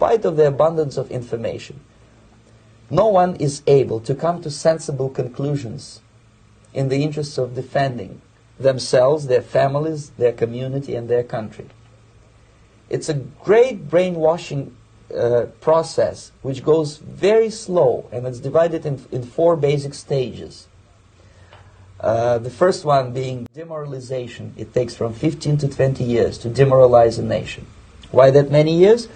spite of the abundance of information, no one is able to come to sensible conclusions in the interests of defending themselves, their families, their community, and their country. It's a great brainwashing process which goes very slow, and it's divided in 4 basic stages. The first one being demoralization. It takes from 15 to 20 years to demoralize a nation. Why that many years?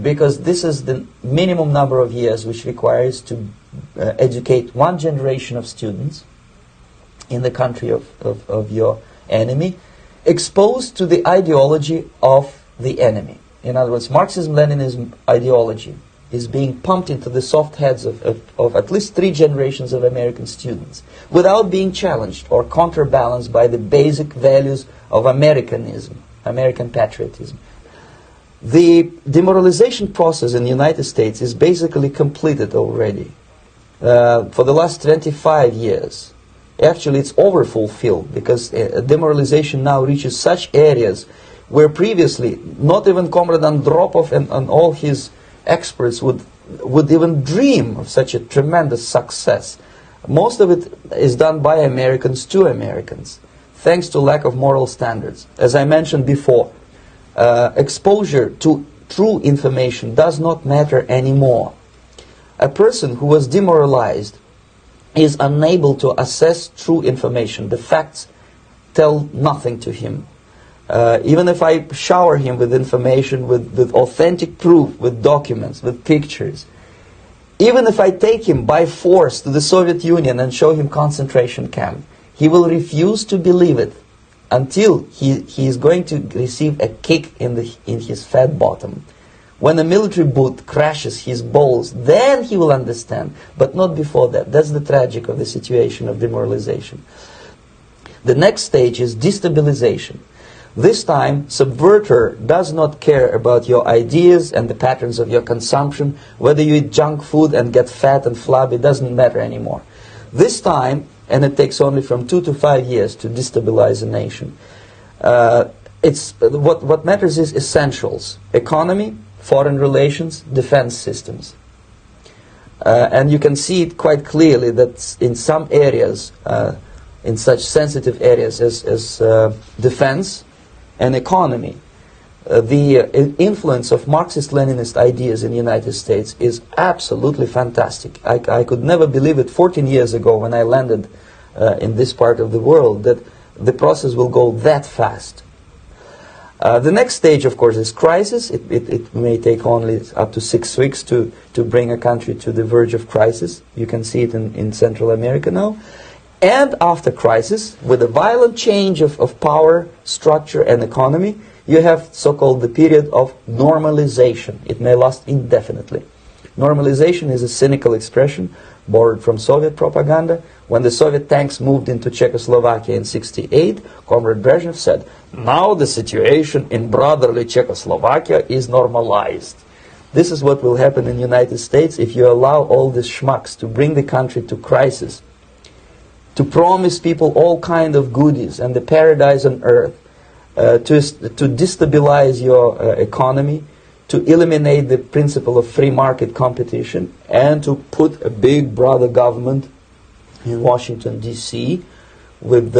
Because this is the minimum number of years which requires to educate one generation of students in the country of your enemy, exposed to the ideology of the enemy. In other words, Marxism-Leninism ideology is being pumped into the soft heads of at least 3 generations of American students without being challenged or counterbalanced by the basic values of Americanism, American patriotism. The demoralization process in the United States is basically completed already. For the last 25 years, actually it's overfulfilled, because demoralization now reaches such areas where previously not even Comrade Andropov and all his experts would even dream of such a tremendous success. Most of it is done by Americans to Americans, thanks to lack of moral standards. As I mentioned before, exposure to true information does not matter anymore. A person who was demoralized is unable to assess true information. The facts tell nothing to him. Even if I shower him with information, with authentic proof, with documents, with pictures, even if I take him by force to the Soviet Union and show him concentration camp, he will refuse to believe it until he is going to receive a kick in his fat bottom. When a military boot crashes his balls, then he will understand, but not before that. That's the tragic of the situation of demoralization. The next stage is destabilization. This time, subverter does not care about your ideas and the patterns of your consumption. Whether you eat junk food and get fat and flabby, doesn't matter anymore. This time, and it takes only from 2 to 5 years to destabilize a nation, what matters is essentials: economy, foreign relations, defense systems. And you can see it quite clearly that in some areas, in such sensitive areas as defense and economy, the influence of Marxist-Leninist ideas in the United States is absolutely fantastic. I could never believe it 14 years ago when I landed in this part of the world, that the process will go that fast. The next stage, of course, is crisis. It may take only up to 6 weeks to bring a country to the verge of crisis. You can see it in Central America now. And after crisis, with a violent change of power, structure, and economy, you have so-called the period of normalization. It may last indefinitely. Normalization is a cynical expression borrowed from Soviet propaganda. When the Soviet tanks moved into Czechoslovakia in '68, Comrade Brezhnev said, "Now the situation in brotherly Czechoslovakia is normalized." This is what will happen in the United States if you allow all these schmucks to bring the country to crisis, to promise people all kind of goodies and the paradise on earth, to destabilize your economy, to eliminate the principle of free market competition, and to put a big brother government in Washington, D.C., with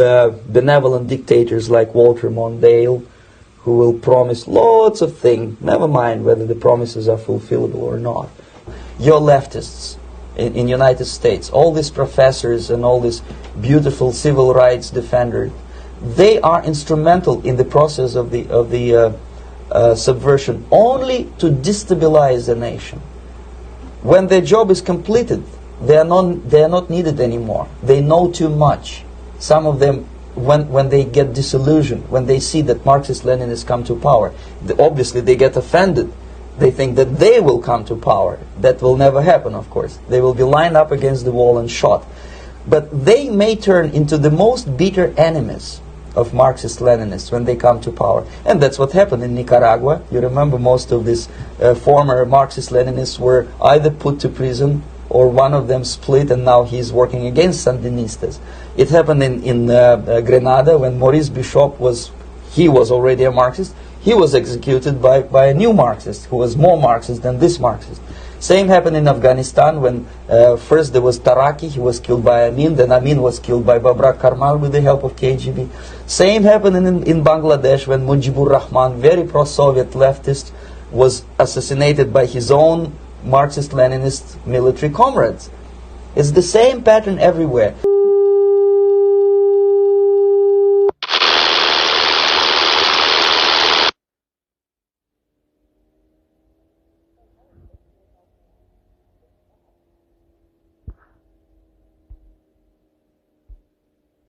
benevolent dictators like Walter Mondale, who will promise lots of things, never mind whether the promises are fulfillable or not. Your leftists in United States, all these professors and all these beautiful civil rights defenders, they are instrumental in the process of the subversion only to destabilize the nation. When their job is completed, they are not needed anymore. They know too much. Some of them, when they get disillusioned, when they see that Marxist-Leninists come to power, obviously they get offended. They think that they will come to power. That will never happen, of course. They will be lined up against the wall and shot. But they may turn into the most bitter enemies of Marxist-Leninists when they come to power. And that's what happened in Nicaragua. You remember most of these former Marxist-Leninists were either put to prison or one of them split, and now he's working against Sandinistas. It happened in Grenada when Maurice Bishop was already a Marxist. he was executed by a new Marxist who was more Marxist than this Marxist. Same happened in Afghanistan when first there was Taraki, he was killed by Amin, then Amin was killed by Babrak Karmal with the help of KGB. Same happened in Bangladesh when Mujibur Rahman, very pro-Soviet leftist, was assassinated by his own Marxist-Leninist military comrades. It's the same pattern everywhere.